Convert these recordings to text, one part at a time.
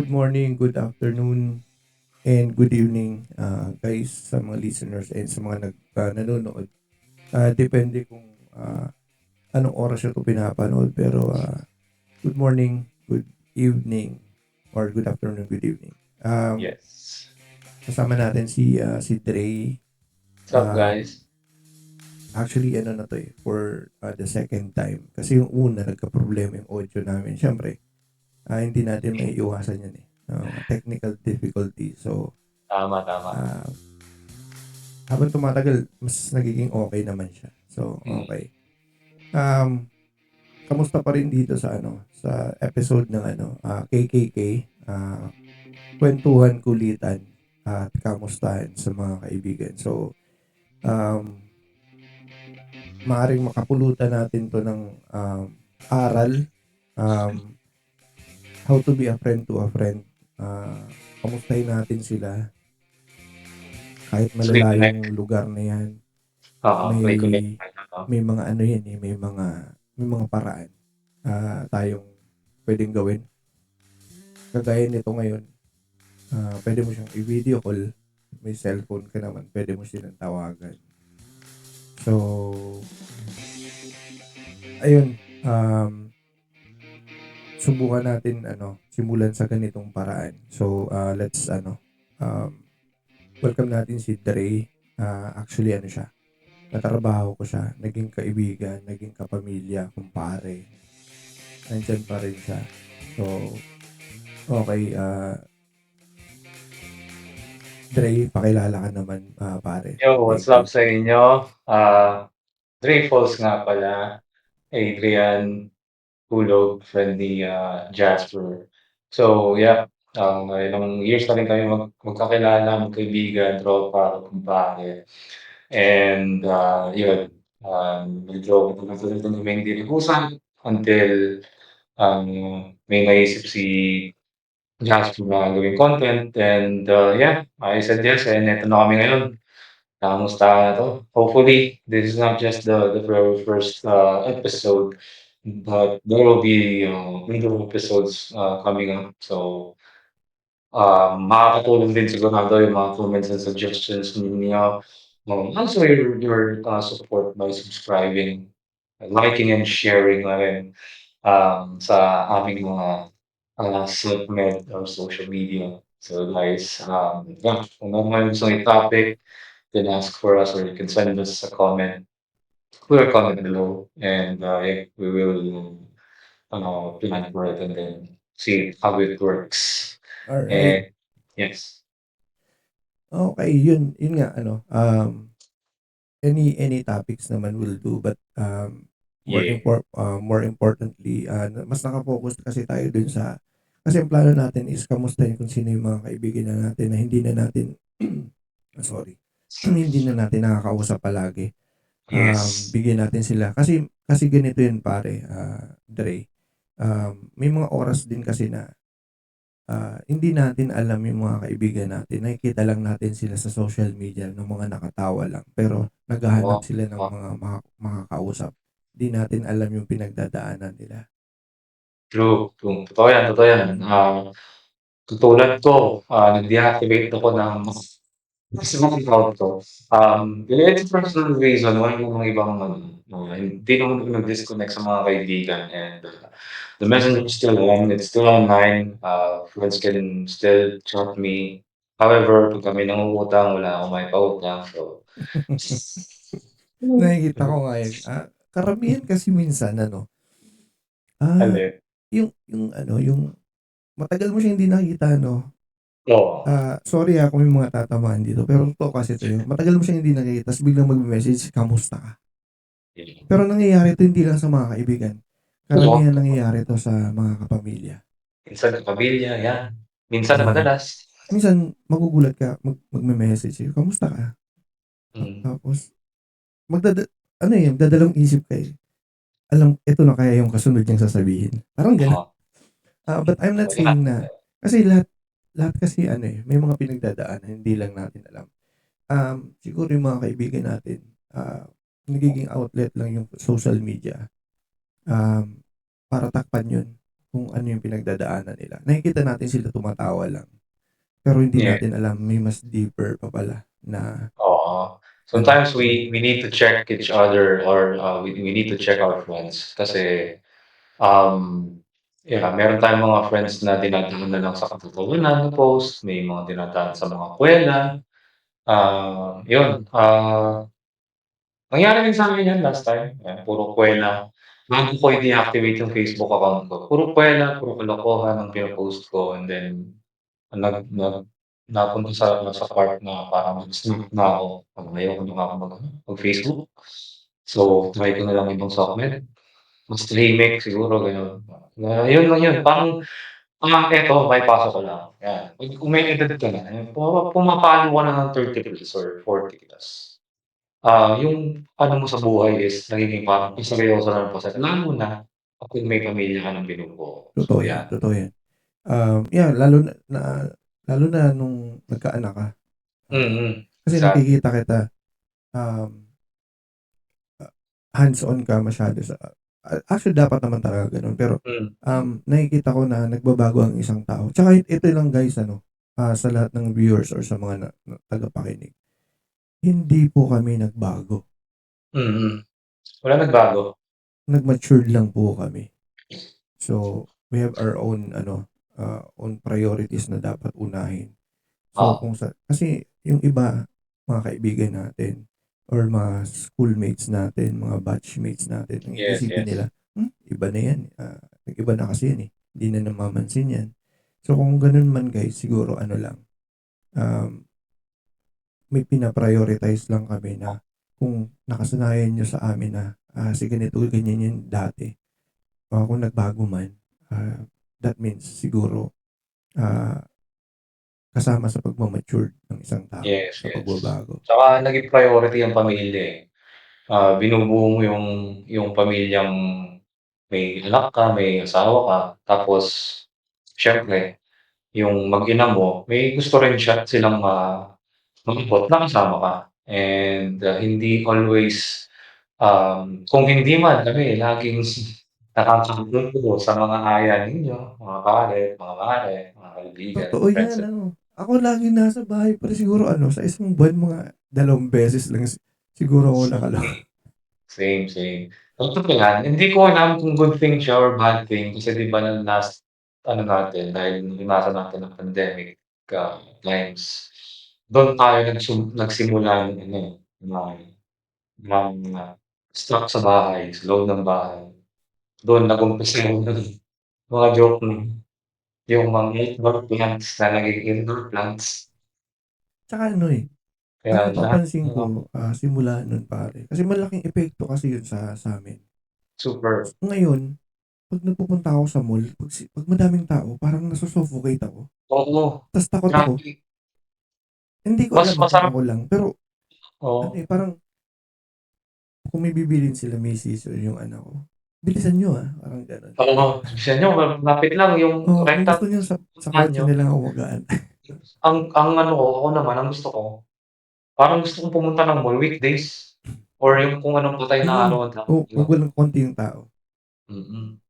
Good morning, good afternoon, and good evening, guys, sa mga listeners and sa mga nanonood. Depende kung anong oras nyo ito pinapanood. Pero good morning, good evening, or good afternoon, good evening. Yes. Kasama natin si Dre. What's up, Um, guys? Actually, ano na to for the second time. Kasi yung una, nagka-problema yung audio namin. Siyempre, hindi natin may iwasan yan eh. Technical difficulty. So, Tama, tama. uh, habang tumatagal, mas nagiging okay naman siya. So, Mm. okay. Um, kamusta pa rin dito sa sa episode ng KKK, kwentuhan, kulitan, at kamustahan sa mga kaibigan. So, um, maaring makapulutan natin to ng aral, um, how to be a friend to a friend. Kamustahin natin sila kahit May malala connect. yung lugar na yan. Oo, May may connect. may mga ano yan eh, may mga paraan tayong pwedeng gawin. Kagaya nito ngayon, pwede mo siyang i-video call, may cellphone ka naman, pwede mo silang tawagan. So, ayun, subukan natin simulan sa ganitong paraan. So, let's welcome natin si Dre. Actually siya, katrabaho ko siya, naging kaibigan, naging kapamilya, kumpare. Nandyan pa rin siya. So, okay, Dre, pakilala ka naman, pare. Yo, what's Thank up you. sa inyo? Dre Falls nga pala. Adrian Hulog, friendly Jasper. So, yeah. Ilang years na rin kami magkakilala, magkaibigan, tropa, kumpare. And, yun. Medyo matagal na kami hindi nag-usap until may naisip si Jasper na gawing content and yeah, I said yes and eto na kami ngayon. Kamusta na 'to? Hopefully, this is not just the very first episode, but there will be more episodes coming up. So, makakatulong din sigurado yung mga comments and suggestions ninyo. Also your support by subscribing, liking and sharing na rin sa aming mga segment or social media. So guys, yeah, kung meron kayong gustong i-topic, you can ask for us or you can send us a comment. Put a comment below and yeah, we will plan for it and then see how it works. Alright. And yes, Okay, yun nga, any topics naman will do, but yeah, more importantly, mas naka-focus kasi tayo dun sa, kasi ang plano natin is kamustahin kung sino yung mga kaibigan na natin na hindi na natin sorry, hindi na natin nakakausap palagi. yes. Bigyan natin sila kasi ganito yun pare, Dre. May mga oras din kasi na hindi natin alam yung mga kaibigan natin. Nakikita lang natin sila sa social media ng mga nakatawa lang. Pero naghahanap Oo, sila ng oo. mga makakausap. Hindi natin alam yung pinagdadaanan nila. True, true. Totoo yan, totoo yan. Katulad ko, nag-deactivate ako ng mas account ko. It's personal reason why yung mga ibang hindi naman ako nag-disconnect sa mga kaibigan and the messenger is still on, it's still online, friends can still chat me. However, pag kami nangungutang, wala akong maipautang. So, Nakikita ko nga yun. Karamihan kasi minsan, ah, alin. yung matagal mo siya hindi nakita, Oo. sorry kung may mga tatamaan dito, pero totoo kasi ito yung matagal mo siya hindi nakita, tapos biglang mag-message, kamusta ka? Pero nangyayari ito hindi lang sa mga kaibigan. Oo. Karamihan nangyayari ito sa mga kapamilya. Minsan kapamilya, yan. Minsan na Ah, madalas. minsan magugulat ka, magme-message sa'yo, kamusta ka? Mm. Tapos, magdada dadalawang isip ka eh. Alam, ito na kaya yung kasunod niyang sasabihin. Parang gano'n. Oo. But I'm not Wala. saying na, kasi lahat, lahat kasi may mga pinagdadaanan, hindi lang natin alam. Siguro yung mga kaibigan natin, nagiging outlet lang yung social media, um, para takpan yun. kung ano yung pinagdadaanan nila. Nakikita natin sila tumatawa lang, pero hindi Yeah, natin alam may mas deeper pa pala na oo. ano. Sometimes we need to check each other or, we need to check our friends kasi, um, yeah, meron tayong mga friends na dinadaan na lang sa katotohanan na post, may mga dinadaan sa mga kuwela, 'yun, nangyari din sa'kin 'yan last time, yan puro kuwela. Bago ko i-deactivate yung Facebook account ko, puro kuwela, puro kalokohan ang pino-post ko and then napunta sa part na parang nag-snap na ako, parang ayoko na nga mag-Facebook. So, try ko na lang ibang software, mas tahimik siguro gano'n. Na yun lang yun, parang, eto maipasok ko lang, yan, kung may edad ka na, pumapalo ka na ng 30 plus or 40 plus. Yung ano mo sa buhay is nagiging parang seryoso na lalo na kapag may pamilya ka ng binubuo. Totoo So, yan, yan. totoo yan. Yeah, lalo na nung nagkaanak ka, kasi Exactly. nakikita kita, um, hands-on ka masyado sa actually dapat naman talaga gano'n, pero, nakikita ko na nagbabago ang isang tao. Tsaka ito lang guys ano, sa lahat ng viewers or sa mga na tagapakinig, hindi po kami nagbago, Mm. Wala nagbago. nag-matured lang po kami. So, we have our own ano, own priorities na dapat unahin. So, Oo. kung kasi yung iba, mga kaibigan natin or mga schoolmates natin, mga batchmates natin, ang Yes, iisipin yes. nila, iba na yan, nag-iba na kasi yan eh, hindi na namamansin yan. So, kung ganun man guys, siguro ano lang, um, may pina-prioritize lang kami na kung nakasanayan nyo sa amin na si ganito, ganyan yun dati. Kung nagbago man, that means siguro ah, kasama sa pagmamature ng isang tao Yes, sa yes. pagbabago. Tsaka naging priority ang pamilya, eh. Binubuo mo yung pamilyang may anak ka, may asawa ka, tapos siyempre yung mag-ina mo may gusto rin silang maabot na kasama ka. And, hindi always, kung hindi man kami laging nakakagulo sa mga aya ninyo, mga pare, mga mare, mga kaibigan, Totoo friends. yan ano. Ako lagi nasa bahay pero siguro ano, sa isang buwan mga 2 beses lang siguro ako Same, same. Totoo yan, hindi ko alam kung good thing siya or bad thing kasi 'di ba ng last ano natin dahil naranasan natin ang pandemic, times, dun tayo nagsimula ng ano, ng stuck sa bahay, sa loob ng bahay. Dun nag-umpisa yung mga joke yung mga outdoor plants na naging indoor plants, Tsaka ano eh, ang kaya lahat napapansin ko, simula nun pare, kasi malaking epekto kasi yun sa amin. super Ngayon, 'pag nagpupunta ako sa mall, 'pag madaming tao parang naso-suffocate ako, oo, ta's takot ako. grabe. Hindi ko Mas alam kung masarap ako lang, pero ano, oo. eh, parang kung may bibilhin sila misis or yung anak ko, "Bilisan niyo, parang gano'n. Oo, bilisan niyo malapit lang yung Oo, kung rekta gusto niyo sa puntahan kotse niyo. na lang ako magaan." Ang ano ko, ako naman ang gusto ko, parang gusto kong pumunta ng mall weekdays or yung kung anong patay na Ayun, araw ang o tawag 'wag dun. walang konti yung tao. Mm.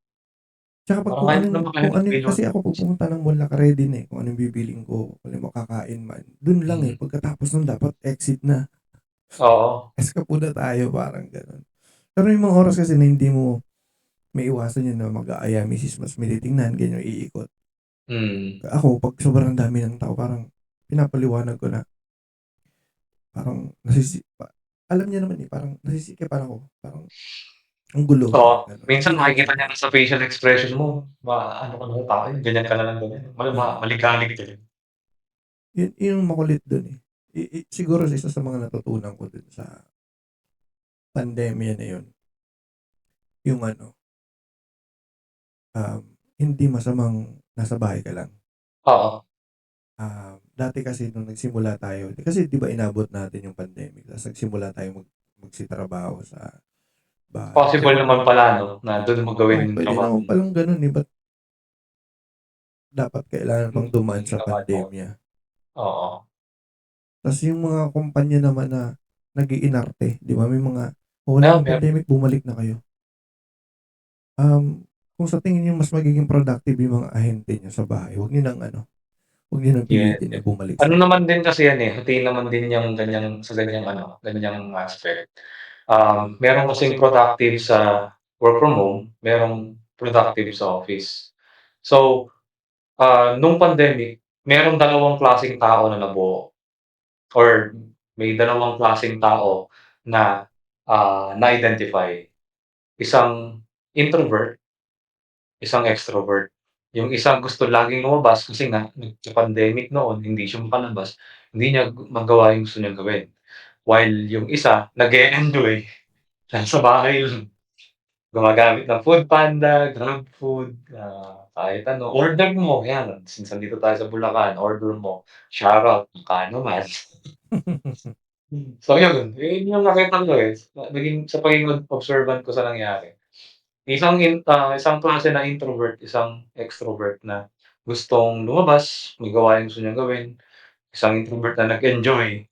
Tsaka 'pag Parang kahit naman kayo kung ng ano yung bilyon. kasi ako 'pag pumunta ng mall naka-ready na, kung ano yung bibilhin ko, kung ano yung makakain man, dun lang, Mm. pagkatapos nun dapat exit na, Oo. escape na tayo, parang gano'n. Pero yung mga oras kasi na hindi mo maiiwasan yun na mag-aaya misis mas may titingnan, ganyan, iikot. Mm. Ako 'pag sobrang dami ng tao parang pinapaliwanag ko na parang alam niya naman, parang nasisikipan ako, parang ang gulo, Oo, parang gano'n. Hindi minsan na ako makikita niya sanay. na sa facial expression mo, ano ka na tao, ganyan ka na ng ganyan, Oo. maligalig ka din. Yun yung makulit dun, eh. Siguro isa sa mga natutunan ko dun sa pandemya na yun, yung ano, hindi masamang nasa bahay ka lang. Oo, Dati kasi nung nagsimula tayo, kasi 'di ba inabot natin yung pandemic ta's nagsimula tayong magsitrabaho sa bahay. possible naman pala 'no, na dun mo gawin Oo, yung puwede trabaho naman mo. palang gano'n, ba't dapat kailangan pang dumaan sa Ginawa mo. pandemya. Oo. Ta's yung mga kumpanya naman na nag-iinarte, 'di ba may mga, "Oh, wala ng Meron. pandemic, bumalik na kayo." Um, kung sa tingin niyo mas magiging productive yung mga ahente niyo sa bahay, huwag niyo nang Yes, pilitin na yes. bumalik Ano sa naman din kasi yan, hatiin naman din yung ganiyang sa ganiyang ganiyang aspect. Meron kasing productive sa work from home, merong productive sa office. So, nung pandemic, merong dalawang klaseng tao na nabuo or may dalawang klaseng tao na, na-identify. Isang introvert, isang extrovert. Yung isang gusto laging lumabas kasi nga nagka-pandemic noon, hindi siya makalabas, hindi niya magawa yung gusto niyang gawin. While yung isa nag-e-enjoy, nasa bahay lang, gumagamit ng Foodpanda, GrabFood, kahit ano. Order mo, 'yan, since nandito tayo sa Bulacan, order mo, shoutout, magkano man. So yun, yun yung nakita ko, naging sa pagiging observant ko sa nangyari. Isang klase na introvert, isang extrovert na gustong lumabas, may gawaing gusto niyang gawin. Isang introvert na nag-enjoy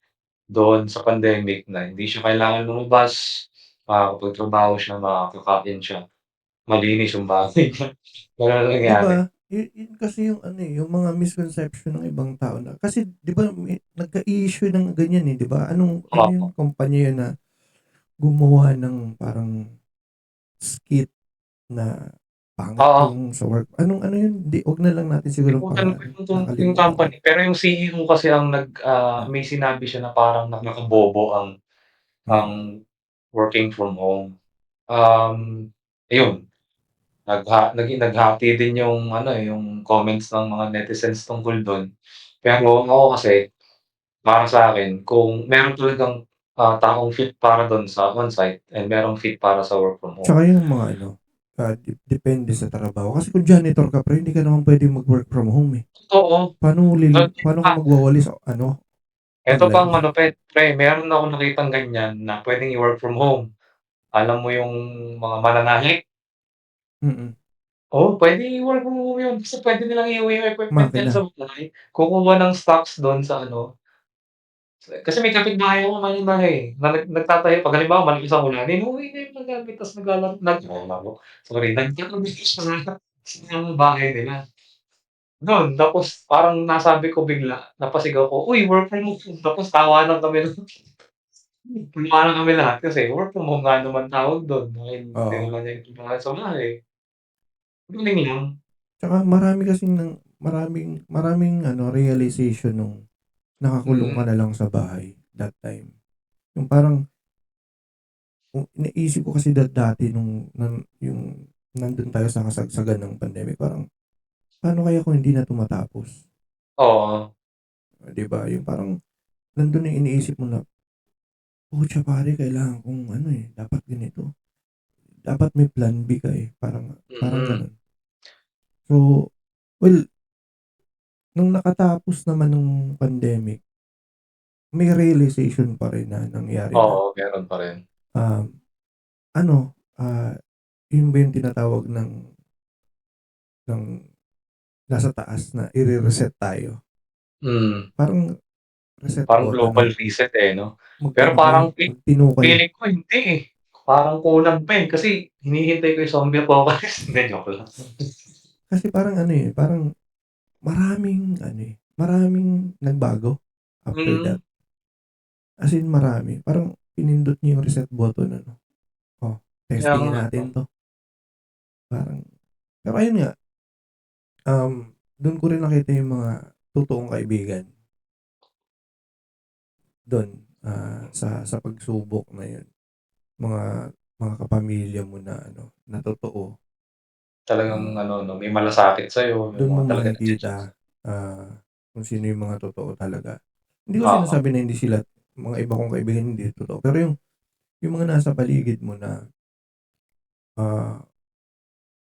doon sa pandemic na hindi siya kailangan lumabas, makakapagtrabaho siya, makakakain siya, malinis yung bahay niya, gano'n ang 'Di nangyari. ba? Yun kasi yung yung mga misconception ng ibang tao na kasi 'di ba nagka-issue ng ganyan, 'di ba? Ano Oo, yung kumpanya yun na gumawa ng parang skit na pangit oo, yung sa work. Ano yun? 'Di, 'wag na lang natin sigurong nalimutan ko pangalanan, yung nakalimutan ko. company, pero yung CEO kasi ang Ah, may sinabi siya na parang nakabobo mm. ang working from home. Um, Ayun. Naghati din yung yung comments ng mga netizens tungkol dun. Pero ako kasi, para sa'kin kung meron talagang, taong fit para dun sa on-site and merong fit para sa work from home. Tsaka yung mga depende sa trabaho. Kasi kung janitor ka pre, hindi ka naman puwedeng mag-work from home, eh. Totoo, Paano ka magwawalis eto pang online? malupit pre, meron akong nakitang ganyan na puwedeng i-work from home. Alam mo yung mga mananahi? Mm, Oo, puwedeng i-work from home yun kasi puwede nilang iuwi yung equipment nila makina. sa bahay, kukuha ng stocks dun sa kasi may kapitbahay ako mananahi, na nagtatayo 'pag halimbawa malakas ang ulan, inuuwi niya yung mga gamit ta's naglalaro, sorry, nagtatabi sa bahay nila. Nun tapos parang nasabi ko bigla, napasigaw ko, "Uy, work from home." Tapos tawanan kami lahat kasi work from home nga naman tawag dun, dahil Oo. dinala niya yung trabaho sa bahay. Galing lang. Tsaka marami kasing maraming maraming realization nung nakakulong ka Mm, na lang sa bahay that time. Yung parang kung iniisip ko kasi dati yung nandun tayo sa kasagsagan ng pandemic, parang paano kaya kung hindi na 'to matapos? oo, 'Di ba? Yung parang nandun na yung iniisip mo na, "Pucha pare kailangan kong dapat ganito, dapat may plan B ka, eh." Parang parang mm, gano'n. So, well, nung nakatapos naman nung pandemic, may realization pa rin na nangyari na, oo, meron pa rin. um, ano, yun ba yung tinatawag ng nasa taas na ire-reset tayo? Mm, Parang reset parang button na global reset, 'no? Pero mag-ano kayo, parang magtino kayo. feeling ko hindi, parang kulang pa, kasi hinihintay ko yung zombie apocalypse. Hindi, joke lang. Kasi parang parang maraming nagbago after that. Mm, As in marami. Parang pinindot niyo yung reset button "Oh, kaya nga, testingin natin 'to." Parang pero ayun nga, dun ko rin nakita yung mga totoong kaibigan dun, sa pagsubok na yun. Mga mga kapamilya mo na na totoo. talagang Ah, 'no, may malasakit sa'yo, yung dun mo mga talagang nandiya-diyan makikita, kung sino yung mga totoo talaga. Hindi ko oo, sinasabi na hindi sila mga iba kong kaibigan hindi totoo, pero yung mga nasa paligid mo na, ah,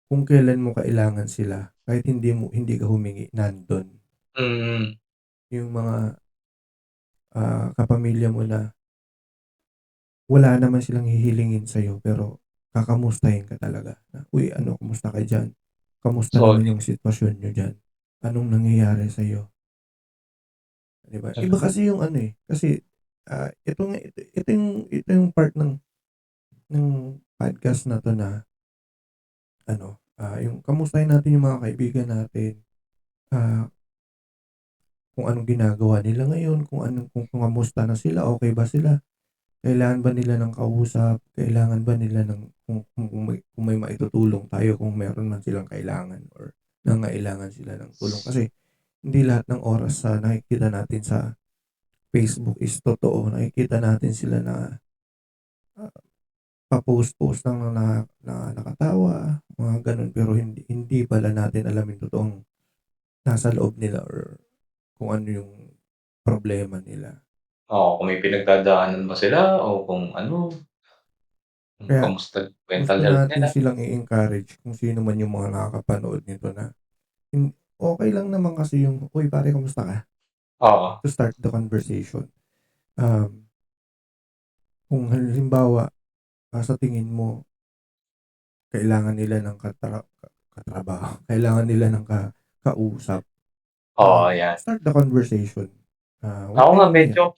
kung kailan mo kailangan sila kahit hindi ka humingi, nandun. mm. Yung mga, kapamilya mo na wala naman silang hihilingin sa'yo pero kakamustahin ka talaga na, "Uy ano, kumusta ka diyan? Kamusta Solid, naman yung sitwasyon niyo diyan? Anong nangyayari sa'yo?" 'Di ba? Iba talaga. kasi yung kasi, ito yung part ng podcast na 'to na yung kamustahin natin yung mga kaibigan natin, ah, kung anong ginagawa nila ngayon, kung kamusta na sila, okey ba sila, kailangan ba nila ng kausap, kailangan ba nila ng kung may maitutulong tayo kung meron man silang kailangan or nangangailangan sila ng tulong. Kasi hindi lahat ng oras sa nakikita natin sa Facebook is totoo. Nakikita natin sila na, ah, pa-post-post lang na nakatawa, mga gano'n. Pero hindi hindi pala natin alam yung totoong nasa loob nila or kung ano yung problema nila. Oo, kung may pinagdadaanan ba sila o kung ano, kung Kaya kamusta yung mental gusto health natin nila. silang i-encourage kung sino man yung mga nakakapanood nito na okey lang naman kasi yung, "Uy pare kamusta ka?" Oo, To start the conversation. Um, kung halimbawa, sa tingin mo kailangan nila ng katrabaho, kailangan nila ng kausap, oo, 'yan. start the conversation. Huwag Ako nga kayong umiyak.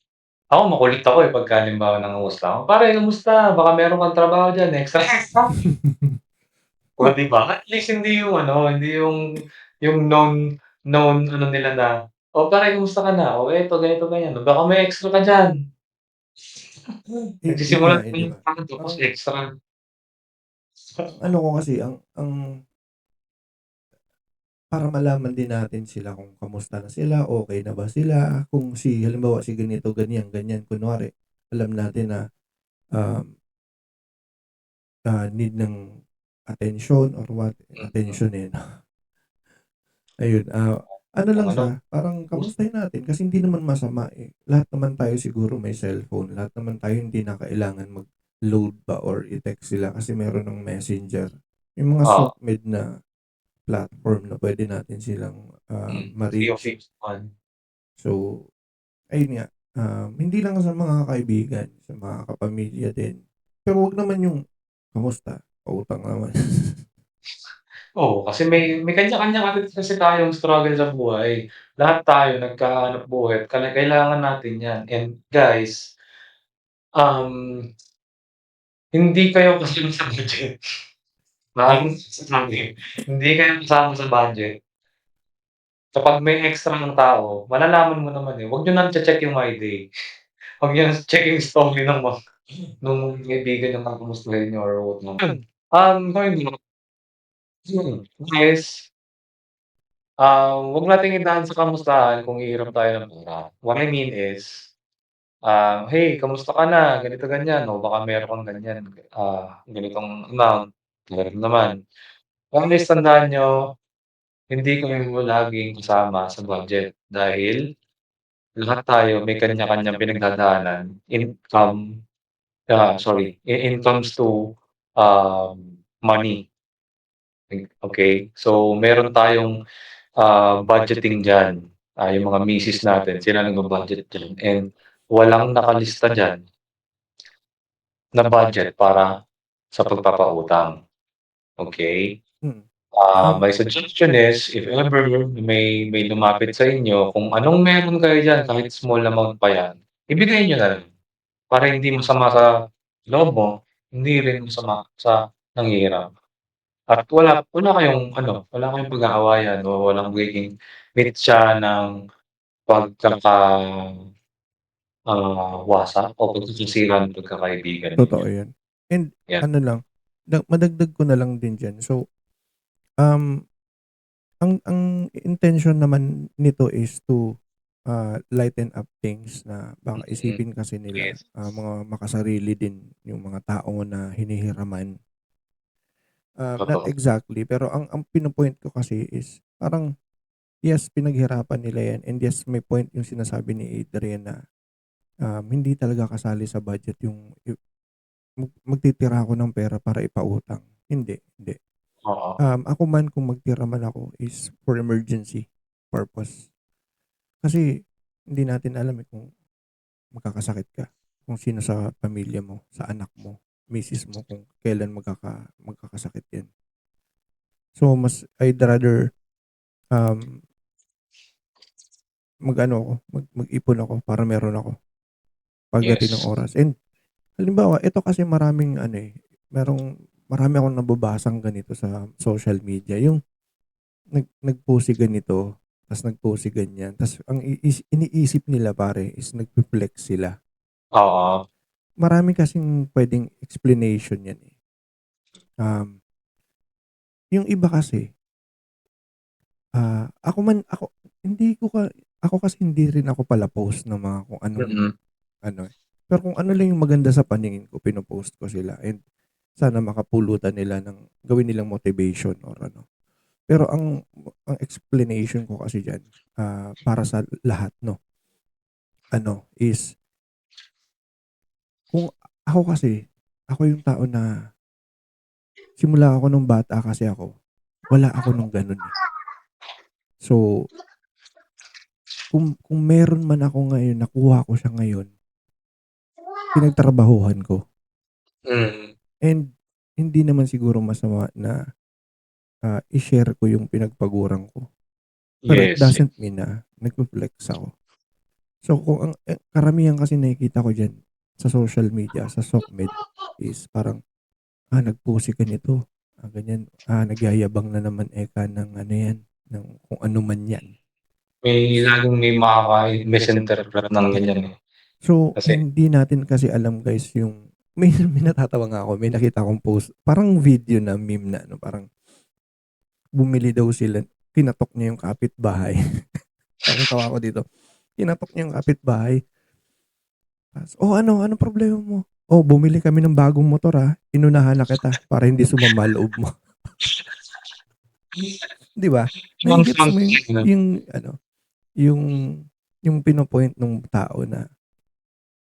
ako makulit ako, eh, pagka halimbawa nangungusta ako, "Pare kamusta? Baka meron kang trabaho diyan, extra extra." Oh, 'di ba? At least hindi yung ano, hindi yung known ano nila na, "Oh, pare kamusta ka na? Oh, eto ganito, ganyan. Baka may extra ka diyan." Yun nga, Nagsisimula eh, 'di yung ba? pagod tapos Parang extra. ang ano ko kasi ang para malaman din natin sila kung kamusta na sila, okey na ba sila, kung halimbawa si ganito, ganyan, ganyan, kunwari alam natin na, um, need ng atensyon or what, Mm, atensyon, eh, 'no? Ayun, ano kung lang ano, siya, parang gusto. kamustahin natin kasi hindi naman masama, eh. Lahat naman tayo siguro may cellphone, lahat naman tayo hindi na kailangan mag-load pa or i-text sila kasi meron ng Messenger. May mga Oo, self-made na platform na puwede natin silang, free of ma-reach. each one. So, ayun nga, hindi lang sa mga kaibigan, sa mga kapamilya din. Pero wag naman yung, "Kamusta? Pautang naman." Oo, kasi may kanya-kanya kasi tayong struggle sa buhay. Lahat tayo nagkahanapbuhay at kailangan natin 'yan. And guys, um, hindi kayo kasama sa budget. Maraming sinasabi, hindi kayo kasama sa budget. Kapag may extra ng tao, malalaman mo naman, eh. Huwag niyo ng che-check yung My Day. Huwag niyo ng check yung story ng nung kaibigan niyo na kamustahin niyo or whatnot. Ayun, guys, huwag nating idaan sa kamustahan kung hihiram tayo ng pera. What I mean is, "Hey, kamusta ka na? Ganito, ganyan. O baka meron kang ganyan, ganitong amount, meron naman." Always tandaan niyo, hindi kayo laging kasama sa budget dahil lahat tayo may kanya-kanyang pinagdadaanan, in comes to, money, okey? So, meron tayong, budgeting diyan, yung mga misis natin sila nagba-budget diyan and walang nakalista diyan na budget para sa pagpapautang, okey? Mm, um, My suggestion is if ever may lumapit sa inyo kung anong meron kayo diyan kahit small amount pa yan, ibigay niyo na lang para hindi masama sa loob mo, hindi rin masama sa nanghihiram. At wala kayong pag-aawayan o walang magiging mitsa ng wasak o pagkikisira ng pagkakaibigan totoo ninyo. yun. And Yan, ano lang, madagdag ko na lang din diyan. So, um, ang intention naman nito is to, lighten up things na baka mm. isipin kasi nila, Yes, mga makasarili din yung mga tao na hinihiraman. Not totoo. exactly, pero ang pino-point ko kasi is parang, yes, pinaghirapan nila 'yan and yes, may point yung sinasabi ni Adrian na, hindi talaga kasali sa budget yung magtitira ako ng pera para ipautang. Hindi, hindi. Oo, Ako man kung magtira man ako is for emergency purpose. Kasi hindi natin alam, eh, kung magkakasakit ka, kung sino sa pamilya mo, sa anak mo, misis mo, kung kailan magkakasakit 'yan. So, I'd rather, um, mag-ano ako, mag-ipon ako para meron ako pagdating ng yes. oras. And halimbawa, ito kasi maraming ano, eh, merong marami akong nababasang ganito sa social media, yung nag-post si ganito, ta's nag-post si ganyan, ta's ang iniisip nila pare is nagfe-flex sila. Oo. Marami kasing puwedeng explanation yan, eh. Um, yung iba kasi, ako hindi ko ako kasi hindi rin ako pala-post ng mga kung anong Mm. ano, eh. Pero kung ano lang yung maganda sa paningin ko, pino-post ko sila and sana makapulutan nila ng gawin nilang motivation or ano. Pero ang explanation ko kasi diyan, para sa lahat 'no, ano is kung ako kasi, ako yung tao na simula ako nung bata kasi ako, wala ako nung gano'n, eh. So, kung meron man ako ngayon, nakuha ko siya ngayon, pinagtrabahuhan ko. Mm. And hindi naman siguro masama na, i-share ko yung pinagpaguran ko. Pero it Yes. doesn't mean na nagfe-flex ako. So, kung karamihan kasi nakikita ko diyan sa social media, sa SOCMED is parang, nag-post si ganito, ganyan, nagyayabang na naman eka ng ano 'yan, ng kung ano man 'yan. May makaka-misinterpret ng ganyan, eh. So, Kasi hindi natin kasi alam guys yung may natatawa nga ako, may nakita akong post, parang video na meme na ano, parang bumili daw sila, kinatok niya yung kapitbahay. Tawang-tawa ako dito. Kinatok niya yung kapitbahay, ta's, "Oh, ano, anong problema mo?" "Oh, bumili kami ng bagong motor, inunahan na kita para hindi sumama loob mo." 'Di ba? ibang Nage-gets mo something na yung ano, yung pino-point nung tao na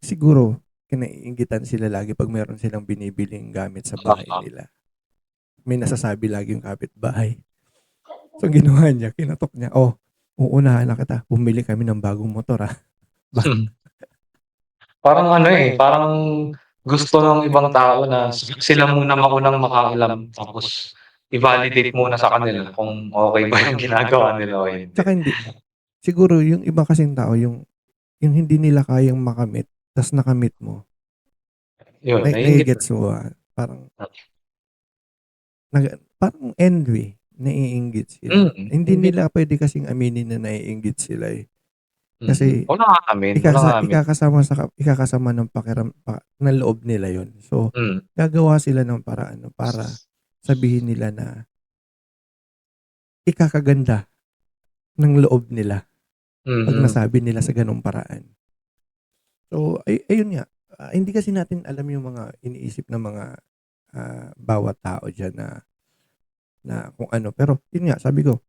siguro kinaiinggitan sila lagi 'pag meron silang binibiling gamit sa bahay oo. nila. May nasasabi lagi yung kapitbahay. So, ang ginawa niya, kinatok niya, "Oh, uunahan na kita, bumili kami ng bagong motor, Ba Parang ano, eh, parang gusto ng ibang tao na sila muna maunang makaalam tapos i-validate muna sa kanila kung okey ba yung ginagawa nila o hindi. tsaka hindi siguro yung iba kasing tao yung hindi nila kayang makamit ta's nakamit mo, Yun, naiinggit nage-gets mo ba? Parang envy, naiinggit sila. Hindi inggit, nila puwede kasing aminin na naiinggit sila, eh. mm. Kasi Walang aamin, ikakasama ng ng loob nila yon. So, hmm, gagawa sila ng paraan 'no, para sabihin nila na ikakaganda ng loob nila 'pag mm. nasabi nila sa gano'ng paraan. So, ayun nga, hindi kasi natin alam yung mga iniisip ng mga, bawat tao diyan na kung ano. Pero yun nga, sabi ko,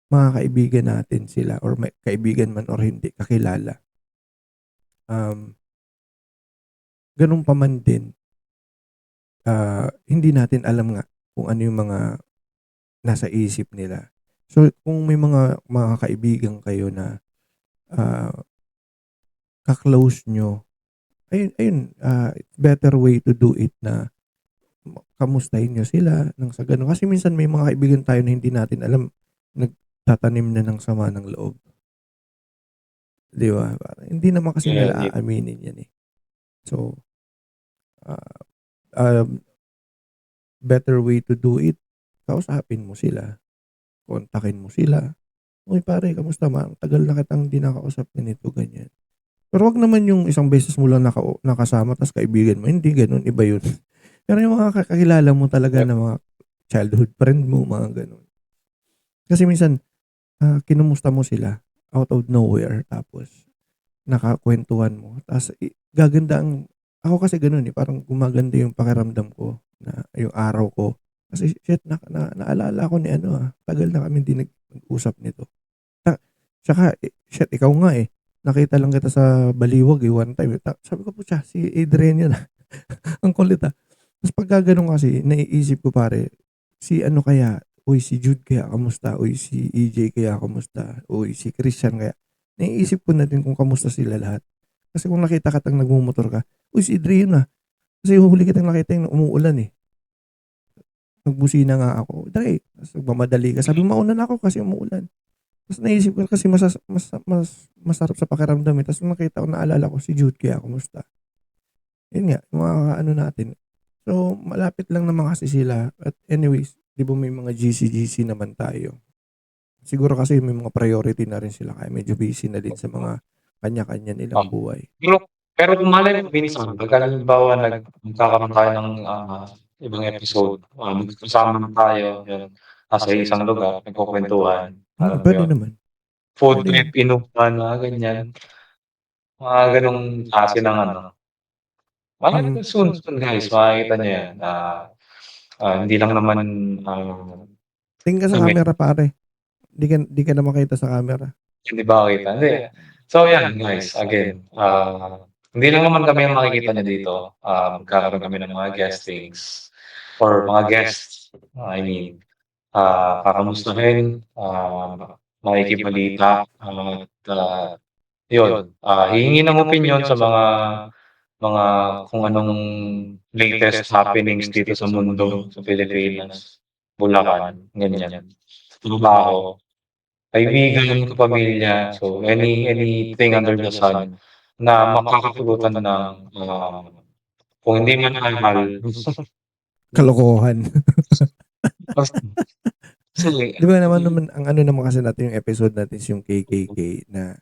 mga kaibigan natin sila or may kaibigan man or hindi, kakilala. Um, Gano'n pa man din, hindi natin alam nga kung ano yung mga nasa isip nila. So, kung may mga kaibigan kayo na, ah, ka-close niyo, ayun ayun, better way to do it na kamustahin niyo sila ng sa gano'n. Kasi minsan may mga kaibigan tayo na hindi natin alam, nagtatanim na ng sama ng loob, 'di ba? Parang hindi naman kasi nila Yun, aaminin 'yan, eh. So, ah, um, better way to do it, kausapin mo sila, kontakin mo sila. "Uy pare, kamusta tagal na kitang 'di nakausap, ganito, ganyan." Pero wag naman yung isang beses mo lang nakasama ta's kaibigan mo, hindi gano'n, iba yun. Pero yung mga kakilala mo talaga yep, na mga childhood friend mo, mga gano'n. Kasi minsan, kinumusta mo sila out of nowhere tapos nakakuwentuhan mo ta's gaganda ako kasi gano'n, eh, parang gumaganda yung pakiramdam ko na yung araw ko. Kasi shit naalala ko ni ano, tagal na kaming 'di nag-usap nito. Ta Tsaka, shit ikaw nga, eh, nakita lang kita sa Baliwag, eh, one time, eh, sabi ko, "Putya si Adrian yun, ang kulit, Ta's pagka gano'n kasi naiisip ko pare, si ano kaya, uy si Jude kaya kamusta, uy si EJ kaya kamusta, uy si Christian kaya, naiisip ko na din kung kamusta sila lahat. Kasi kung nakita kitang nagmomotor ka, "Uy si Adrian, kasi huli kitang nakita yung umuulan, eh." Nagbusina nga ako, "Dre," ta's nagmamadali ka, sabi mo, "Mauna na ako kasi umuulan." Ta's naisip ko kasi masarap sa pakiramdam, eh, ta's nung nakita ko naalala ko si Jude kaya kamusta. Yun nga, yung mga ano natin. So, malapit lang naman kasi sila at anyways, 'di ba may mga GC-GC naman tayo. Siguro kasi may mga priority na rin sila kaya medyo busy na din sa mga kanya-kanya nilang Um, buhay. pero pero kung malay mo minsan pagka halimbawa magkakaroon tayo ng, ibang episode, magkakasama na tayo, yun, nasa isang lugar nagkukuwentuhan, alam mo Puwede yun, naman, food puwede trip, naman. inuman, mga ganyan, mga gano'ng klase ng ano, malay Mm, mo soon soon guys makikita niyo yan, hindi lang naman, ah, tingin ka sa kami camera pare, 'di ka na makita sa camera. hindi ba kita, hindi. So yan guys, again, hindi lang naman kami ang makikita niyo dito, magkakaroon kami ng mga guestings or mga guests, I mean, kakamustahin, makikibalita at, yun, hihingi ng opinyon sa mga kung anong latest happenings dito sa mundo, sa Pilipinas, Bulacan, ganyan. Sa trabaho, kaibigan, kapamilya, so anything under the sun na makakapulutan ng, kung hindi man aral, Kalokohan. kasi 'Di ba naman ang ano naman kasi natin yung episode natin is yung KKK na,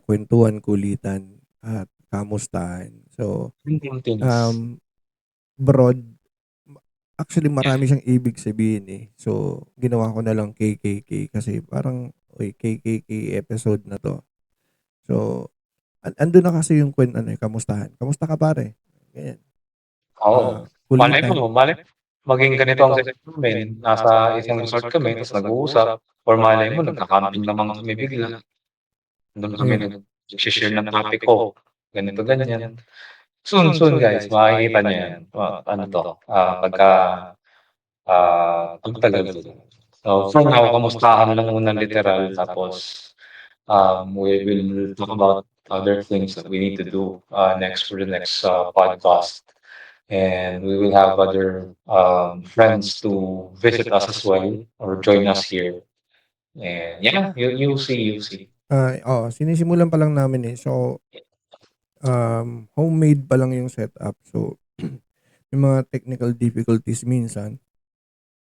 kuwentuhan, kulitan at kamustahan. So, yung things. um, broad actually marami siyang ibig sabihin, eh. So, ginawa ko na lang KKK kasi parang, uy, KKK episode na 'to. So, andun na kasi yung ano, eh, kamustahan. "Kamusta ka pare?" Ganyan. Oo, Kulitan. malay mo maging ganito ang setup namin, nasa isang resort kami ta's nag-uusap or malay mo nagka-camping naman kami bigla, dun kami Ayun. nagse-share ng topic, "Oh, ganito ganyan." Soon, soon guys makikita niyo yan, ano 'to, pagtagal din. So, for now kamustahan lang muna literal tapos, we will talk about other things that we need to do, next for the next, podcast. And we will have other, friends to visit us as well or join us here. And yeah, you'll see, you'll see. Oo, sinisimulan pa lang namin, eh. So, homemade pa lang yung setup. So, may mga technical difficulties minsan.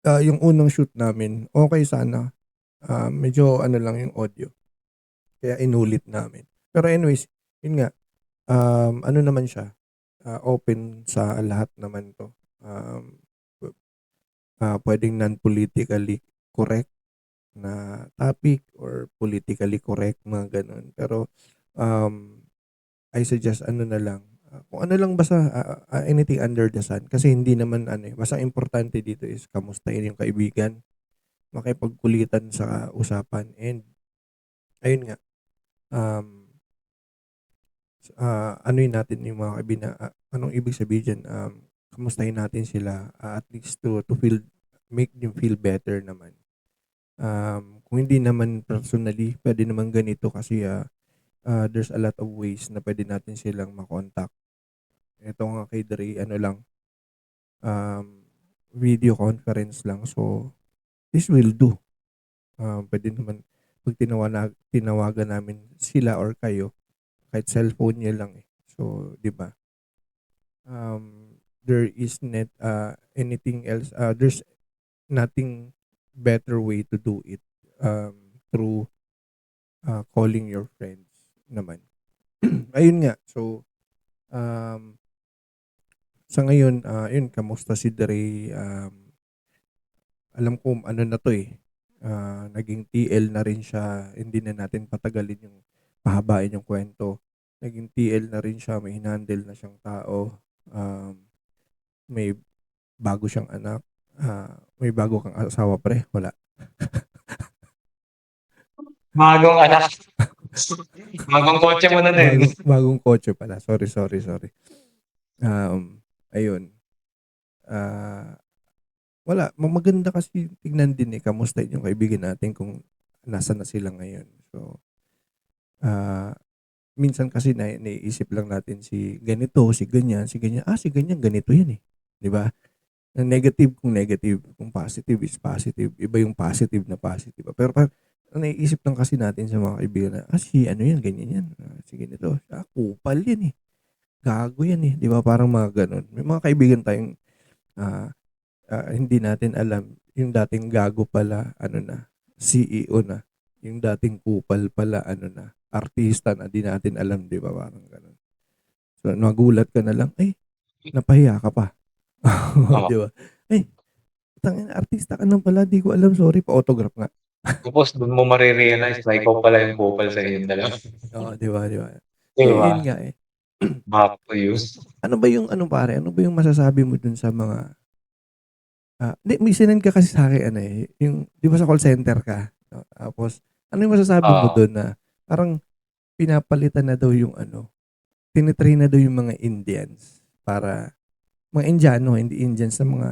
Yung unang shoot namin, okey sana. Medyo ano lang yung audio, kaya inulit namin. Pero anyways, yun nga, ano naman siya, open sa lahat naman 'to. Um, puwedeng non-politically correct na topic or politically correct, mga gano'n. Pero, um, I suggest ano na lang, kung ano lang basta, anything under the sun. Kasi hindi naman ano, eh, basta importante dito is kamustahin yung kaibigan, makipagkulitan sa usapan and ayun nga, um, anuhin natin yung mga kaibigan, anong ibig sabihin diyan, kamustahin natin sila, at least to make them feel better naman. Kung hindi naman personally, puwede naman ganito kasi, there's a lot of ways na puwede natin silang ma-contact. Ito nga kay Dre ano lang, um, video conference lang. So, this will do. Puwede naman 'pag tinawagan namin sila or kayo, kahit cellphone niyo lang, eh. So, 'di ba? There is anything else, there's nothing better way to do it, through, calling your friends naman. Ayun nga, so, um, sa ngayon, yun kamusta si Dre, alam ko ano na 'to, eh, naging TL na rin siya, hindi na natin patagalin yung pahabain yung kwento. Naging TL na rin siya, may hinandle na siyang tao, may bago siyang anak, may bago kang asawa pre, wala? Bagong anak, bagong kotse mo na din. Bagong kotse pala, sorry, sorry, sorry. Ayun, ah, wala maganda kasi tignan din, eh, kamustahin yung kaibigan natin kung nasaan na sila ngayon. So, ah minsan kasi naiisip lang natin si ganito, si ganyan, si ganyan. Si ganyan ganito 'yan, eh, 'di ba? Ang negative kung negative, kung positive is positive. Iba yung positive na positive. Pero ang naiisip lang kasi natin sa mga kaibigan na, si ano 'yan, ganyan 'yan, si ganito, kupal 'yan, eh. gago yan eh, 'di ba? Parang mga gano'n. May mga kaibigan tayong ah, hindi natin alam yung dating gago pala ano na, CEO na. Yung dating kupal pala ano na, artista na, 'di natin alam, 'di ba? Parang gano'n. So, magulat ka na lang, ay, napahiya ka pa. Oo. 'Di ba? Ay, tangina artista ka na pala, 'di ko alam, sorry, pa-autograph nga. Tapos dun mo mare-realize na ikaw pala yung kupal sa inyong dalawa. Oo, 'di ba, 'di ba? 'Di Eh, ba? yun nga eh. Back to you. Ano ba yung ano pare, ano ba yung masasabi mo dun sa mga hindi, may sinend ka kasi sa'kin ano, eh, yung 'di ba sa call center ka, no, tapos ano yung masasabi mo Oo. dun na parang pinapalitan na daw yung ano, tini-train na daw yung mga Indians para mga Indiano, hindi Indians na mga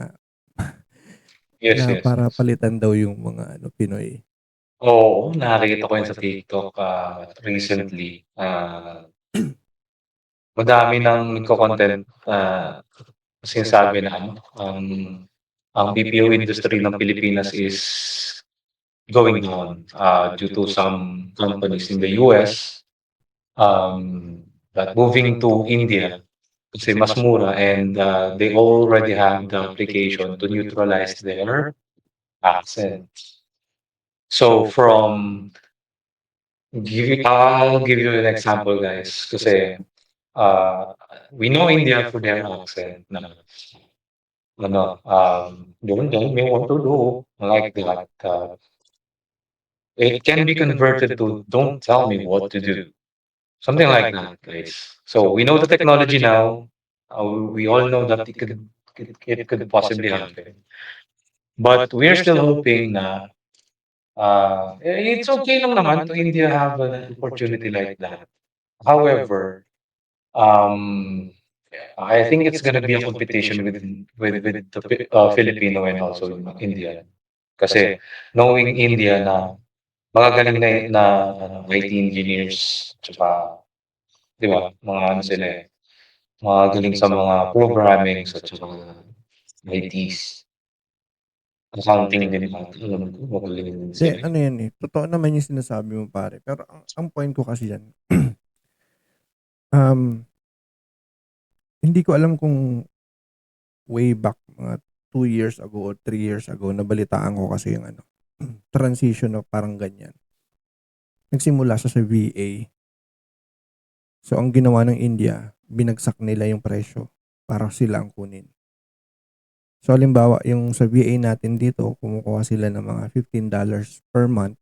Yes, na yes, para yes. palitan daw yung mga ano, Pinoy. Oo, nakikita ko yan sa TikTok, recently. Madami ng nagko-content, sinasabi na ano, ang BPO industry ng Pilipinas is going down, due to some companies in the US, that moving to India kasi mas mura and, they already have the application to neutralize their accent. So I'll give you an example guys kasi, uh, we know India for their accent na ano, "Don't tell me what to do," like that. It can be converted to, "Don't tell me what to do." Something like that, guys. So we know the technology now. We all know that it could possibly happen. But we're still hoping na it's okay lang naman to India have an opportunity like that. However, um, I think it's gonna be a competition with the Filipino and also yung Indian. Kasi knowing India na magagaling na ano, IT engineers, tsaka 'di ba, mga ano sila eh, magaling sa mga programming at saka ITs, accounting din ata alam ko magaling din Hindi, sila eh. ano yan eh, totoo naman yung sinasabi mo pare, pero ang point ko kasi diyan, um, hindi ko alam kung way back mga 2 years ago or 3 years ago nabalitaan ko kasi yung ano, transition na parang ganyan. Nagsimula siya sa VA. So, ang ginawa ng India, binagsak nila yung presyo para sila ang kunin. So, halimbawa, yung sa VA natin dito, kumukuha sila ng mga $15 per month,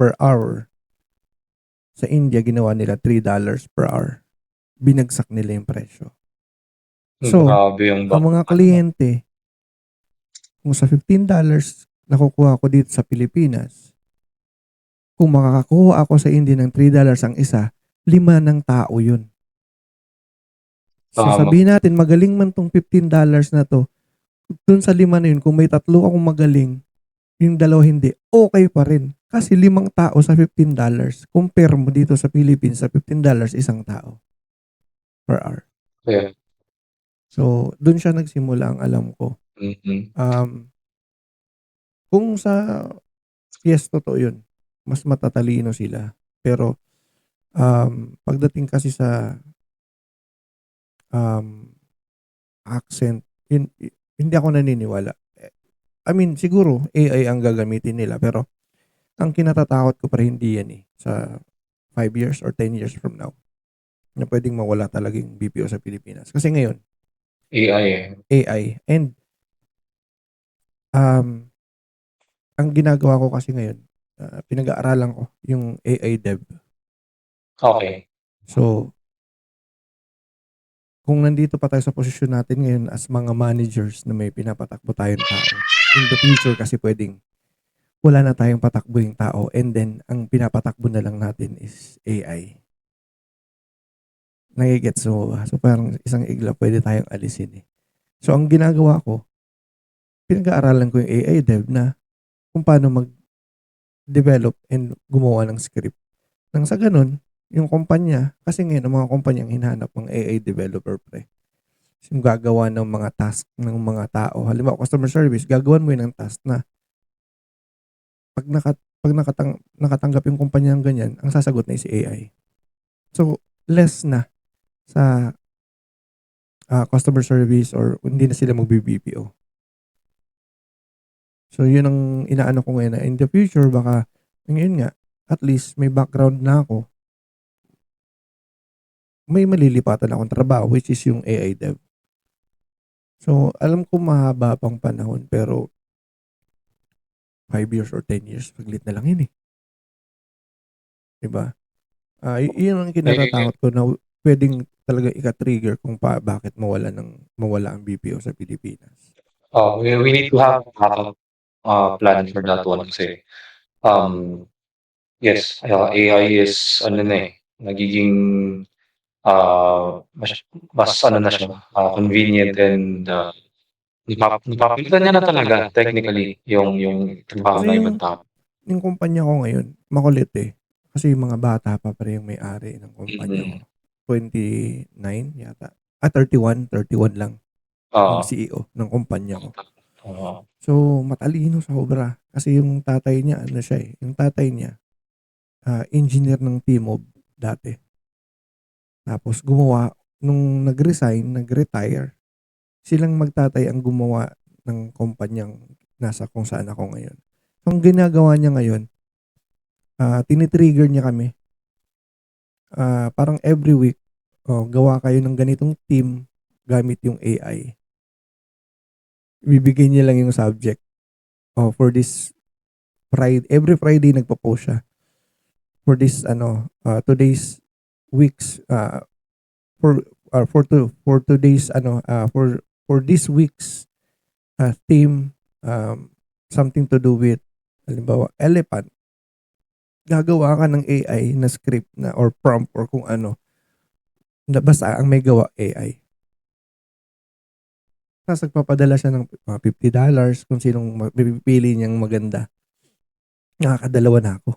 per hour. Sa India, ginawa nila $3 per hour. Binagsak nila yung presyo. So, Grabe yung ang mga ano mo, kliyente, kung sa $15 nakukuha ko dito sa Pilipinas, kung makakakuha ako sa India ng $3 ang isa, 5 ng tao yun. So, tama, sabihin natin, magaling man tong $15 na to, dun sa 5 na yun, kung may 3 akong magaling, yung 2 hindi, okay pa rin. Kasi 5 tao sa $15. Compare mo dito sa Philippines, sa $15 isang tao per hour. kaya So, dun siya nagsimula ang alam ko. mm. Um, kung sa, yes, totoo yun. Mas matatalino sila. Pero, pagdating kasi sa um, accent, hindi ako naniniwala. I mean, siguro AI ang gagamitin nila, pero ang kinatatakot ko pa rin hindi yan eh. Sa 5 years or 10 years from now, na pwedeng mawala talaga yung BPO sa Pilipinas. Kasi ngayon, AI eh. AI. And um, ang ginagawa ko kasi ngayon, pinag-aaralan ko yung AI dev. Okay. So, kung nandito pa tayo sa posisyon natin ngayon as mga managers na may pinapatakbo tayong tao, in the future kasi pwedeng wala na tayong patakbo yung tao and then ang pinapatakbo na lang natin is AI. Nagigets mo ba? So, parang isang igla pwede tayong alisin eh. So, ang ginagawa ko, pinag-aaralan ko yung AI dev na kung paano mag-develop and gumawa ng script. Nang sa ganun, yung kumpanya, kasi ngayon ang mga kumpanyang hinahanap ng AI developer pre. Yung gagawa ng mga task ng mga tao. Halimbawa, customer service, gagawan mo yun ng task na pag nakatanggap yung kumpanya ng ganyan, ang sasagot na is AI. So, less na sa customer service or hindi na sila magbi-BPO. So, yun ang inaano ko ngayon na in the future baka ngayon nga, at least may background na ako, may malilipatan akong trabaho which is yung AI dev. So, alam ko mahaba pang panahon pero 5 years or 10 years, saglit na lang yun eh. 'Di ba? Yun ang Eh, kinatatakot ko na pwedeng talaga ika-trigger kung bakit mawala ang BPO sa Pilipinas. we need to have a backup plan for that one kasi um, yes, AI is ano na eh, nagiging mas ano na siya, convenient and napapilitan niya na talaga technically yung trabaho Kasi ng ibang tao. yung kumpanya ko ngayon, makulit eh. Kasi yung mga bata pa pare yung may-ari ng kumpanya ko. Mm. 29 yata. 31 lang yung Oo. CEO ng kumpanya ko. Oo. So, matalino sa obra. Kasi yung tatay niya, ano siya eh, yung tatay niya, engineer ng T-Mob dati. Tapos gumawa, nung nag-retire, silang magtatay ang gumawa ng kumpanyang nasa kung saan ako ngayon. So, ang ginagawa niya ngayon, tinitrigger niya kami. Parang every week, gawa kayo ng ganitong team gamit yung AI. Bibigyan niya lang yung subject. For this Friday, every Friday nagpo-post siya. For this today's weeks for today's for this week's theme, something to do with halimbawa elephant, gagawa ka ng AI na script na or prompt or kung ano na basta ang may gawa AI. Tapos nagpapadala siya ng $50 kung sinong pipili niyang maganda. Nakakadalawa na ako.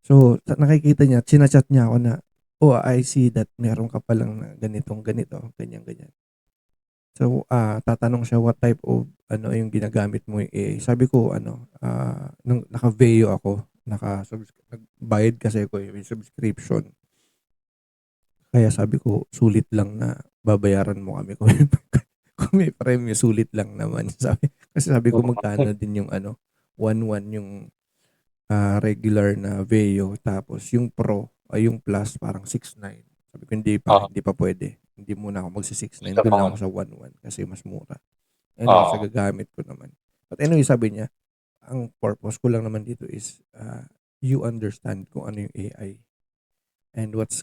So, nakikita niya, chinachat niya ako na, oh, I see that meron ka palang na ganitong ganito, ganyan, ganyan. So, tatanong siya what type of ano yung ginagamit mo yung AI. Sabi ko, nung naka-Veo ako, nagbayad kasi ako yung subscription. Kaya sabi ko, sulit lang na babayaran mo kami kung may premyo, sulit lang naman. Kasi sabi ko magkano din yung 1.1 yung regular na Veo. Tapos yung Pro, ay yung Plus, parang 6.9. Sabi ko, Oo. hindi pa pwede. Hindi muna ako magsi 6.9. Isa Doon pa lang nga. ako sa 1.1 kasi mas mura. Anyway, sa Oo. gagamit ko naman. But anyway, sabi niya, ang purpose ko lang naman dito is you understand kung ano yung AI and what's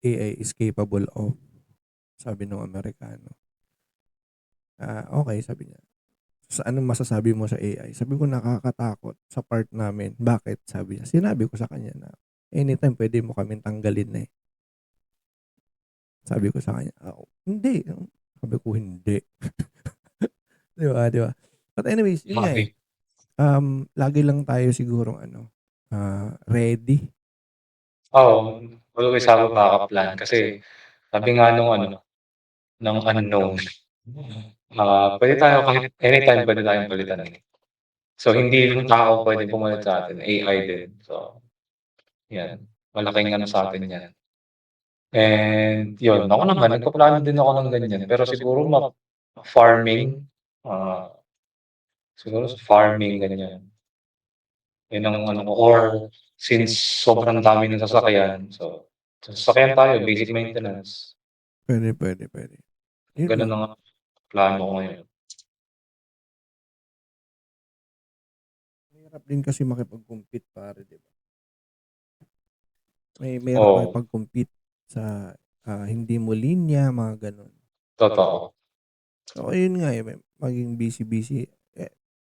AI is capable of, sabi ng Amerikano. Okay, sabi niya. Sa anong masasabi mo sa AI? Sabi ko, nakakatakot sa part namin. Bakit? Sabi niya. Sinabi ko sa kanya na anytime pwede mo kaming tanggalin na eh. Sabi ko sa kanya, hindi. Sabi ko, hindi. Di ba? Di ba? But anyways, yun nga eh. Okey. Lagi lang tayo sigurong ready. Oo, always have a backup plan kasi sabi nga nung ng unknown, puwede tayo kahit anytime puwede tayong palitan, eh. So, hindi lang tao puwedeng pumalit sa'tin, AI din. So, 'yan, malaking ano sa'tin 'yan. And 'yun, ako naman nagpaplano din ako ng ganiyan pero siguro farming, ah, siguro sa farming ganiyan. 'Yun ang ano ko or since sobrang dami ng sasakyan, so sa sasakyan tayo basic maintenance, Pwede, pwede, pwede. Yun gano'n lang. ang plano ko ngayon. Mahirap din kasi makipag-compete pare, di ba? Mahirap Oo, makipag-compete sa hindi mo linya, mga ganun. totoo. So, ayun nga eh, maging busy-busy.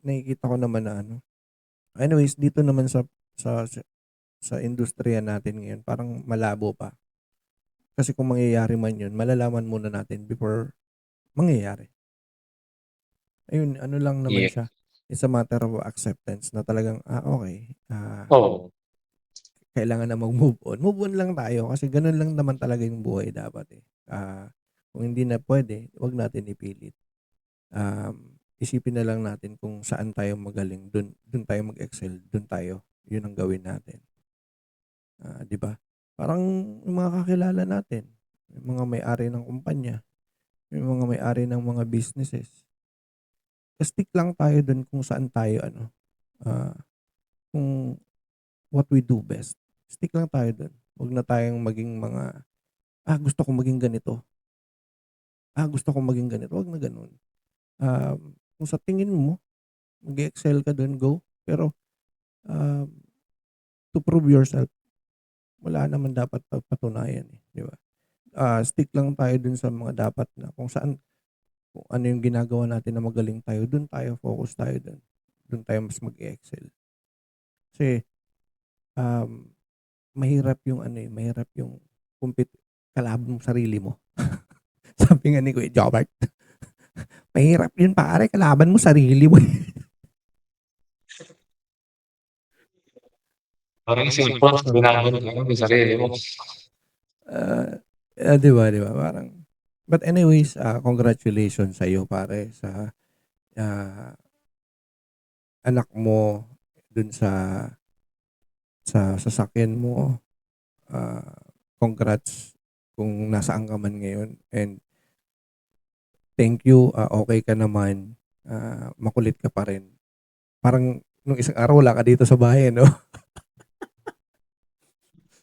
Nakikita ko naman na anyways, dito naman sa industriya natin ngayon, parang malabo pa. Kasi kung mangyayari man yun, malalaman muna natin before mangyayari. Ayun, ano lang naman Yeah. siya. It's a matter of acceptance na talagang, okay, Oo, kailangan na mag-move on. Move on lang tayo kasi ganun lang naman talaga yung buhay dapat eh. Kung hindi na pwede, wag natin ipilit. Isipin na lang natin kung saan tayo magaling, dun tayo mag-excel, dun tayo, yun ang gawin natin. 'Di ba? Parang yung mga kakilala natin, yung mga may-ari ng kumpanya. yung mga may-ari ng mga businesses. Stick lang tayo dun kung saan tayo kung what we do best. Stick lang tayo dun. Huwag na tayong maging mga, gusto kong maging ganito. Gusto kong maging ganito. Huwag na ganun. Kung sa tingin mo, mag-excel ka dun, go. Pero um, to prove yourself, wala naman dapat pagpatunayan eh, di ba? Stick lang tayo dun sa mga dapat na kung saan, kung ano yung ginagawa natin na magaling tayo, dun tayo, focus tayo dun. Dun tayo mas mag-excel. Kasi um, mahirap yung mahirap yung kalaban mo sarili mo. Sabi nga ni Kuya Jobert, mahirap yun pare, kalaban mo sarili mo. Parang simple, binaban ka ng sarili mo. Di ba, di ba? Parang, but anyways, congratulations sa iyo pare sa ah, anak mo dun sa sasakyan mo. Ah, Congrats kung nasaan ka man ngayon, and thank you, okay ka naman, makulit ka pa rin. Parang nung isang araw wala ka dito sa bahay, no?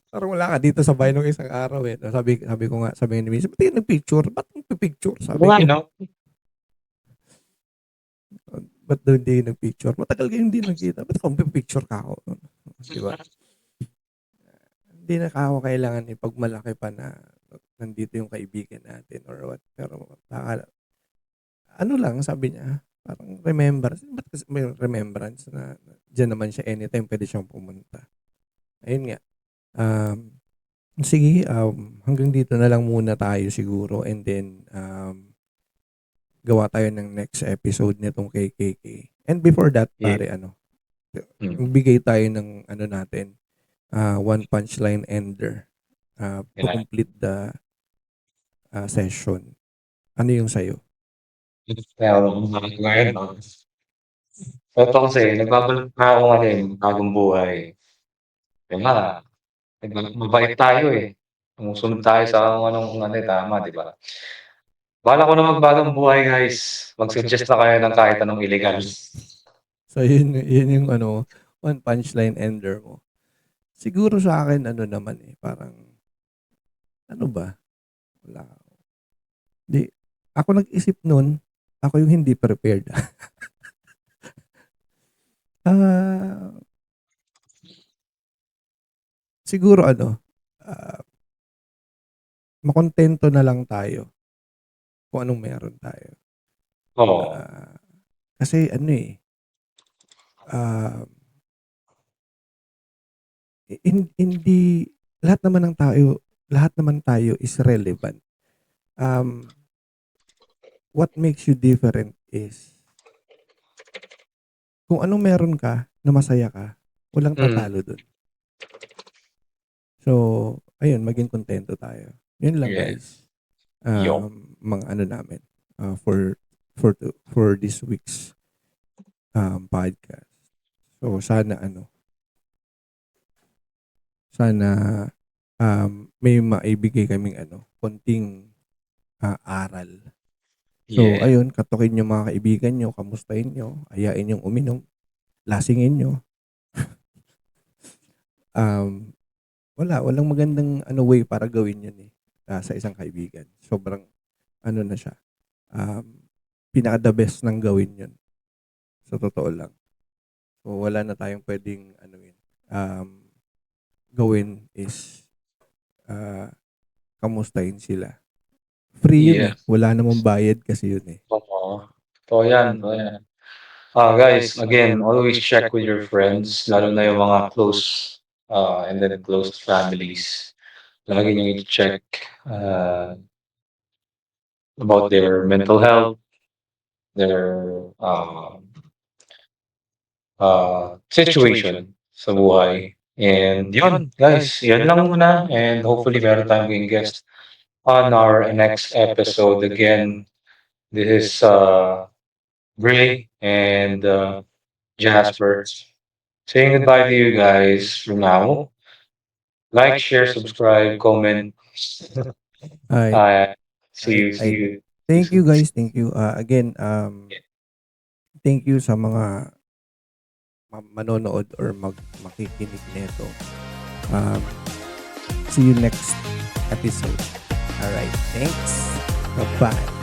Parang wala ka dito sa bahay nung isang araw eh. No? Sabi ko nga, sabi ni Miss, ba't yung nagpicture? Ba't nagpipicture? Sabi Wala, ko, no? ba't daw hindi nagpicture? Matagal kayo hindi nagkita. Ba't kung pipicture ka ako? Di ba? Hindi na ako kailangan pag malaki pa na nandito yung kaibigan natin or what. Pero ano lang, sabi niya, parang remembrance. Ba't kasi may remembrance na dyan naman siya anytime pwede siyang pumunta. Ayun nga. Sige, hanggang dito na lang muna tayo siguro, and then gawa tayo ng next episode nitong kay KK. And before that, Yeah. pare, Mm. bigay tayo ng natin, one punchline ender to Yeah. complete the session. Ano yung sa'yo? Kaya ngayon, no? Ito kasi, nagbabalik na ako ngayon, bagong buhay. Kaya nga, mabait tayo eh. Sumusunod tayo sa kung anong tama, di ba? Bala ko na magbagong buhay, guys. Mag-suggest na kayo ng kahit anong illegal. So, yun yung one punchline ender mo. Siguro sa akin, naman parang, ano ba? Wala. Di, ako nag-isip nun, ako yung hindi prepared. Siguro makontento na lang tayo kung anong meron tayo. Oo. Kasi hindi lahat naman tayo is relevant. What makes you different is kung anong meron ka na masaya ka, walang tatalo dun. So, ayun, maging kontento tayo. Yun lang, Yeah. guys. Yo. Mga namin for this week's podcast. So, sana may maibigay kaming konting aral. So, Yeah. ayun, katukin nyo mga kaibigan nyo, kamustahin nyo, ayain yung uminom, lasingin nyo. Walang magandang way para gawin yun sa isang kaibigan. Sobrang na siya. Pinaka the best ng gawin yun. Sa totoo lang. So, wala na tayong pwedeng gawin is kamustahin sila. Free yun Yeah. Wala namang bayad kasi yun Oo. Totoo yan, totoo yan. Guys, again, always check with your friends, lalo na yung mga close, and then close families. Lagi nyo i-check about their mental health, their situation sa buhay. And yun, guys, yan lang muna. And hopefully meron tayong maging guest on our next episode. Again, this is Gray and Jasper. Saying goodbye to you guys for now. Like, share, subscribe, comment. Ay, Uh, see I, you. I See you. Thank you guys, thank you. Again, Yeah. thank you sa mga manonood or makikinig nito. Um, see you next episode. All right, thanks. Bye-bye.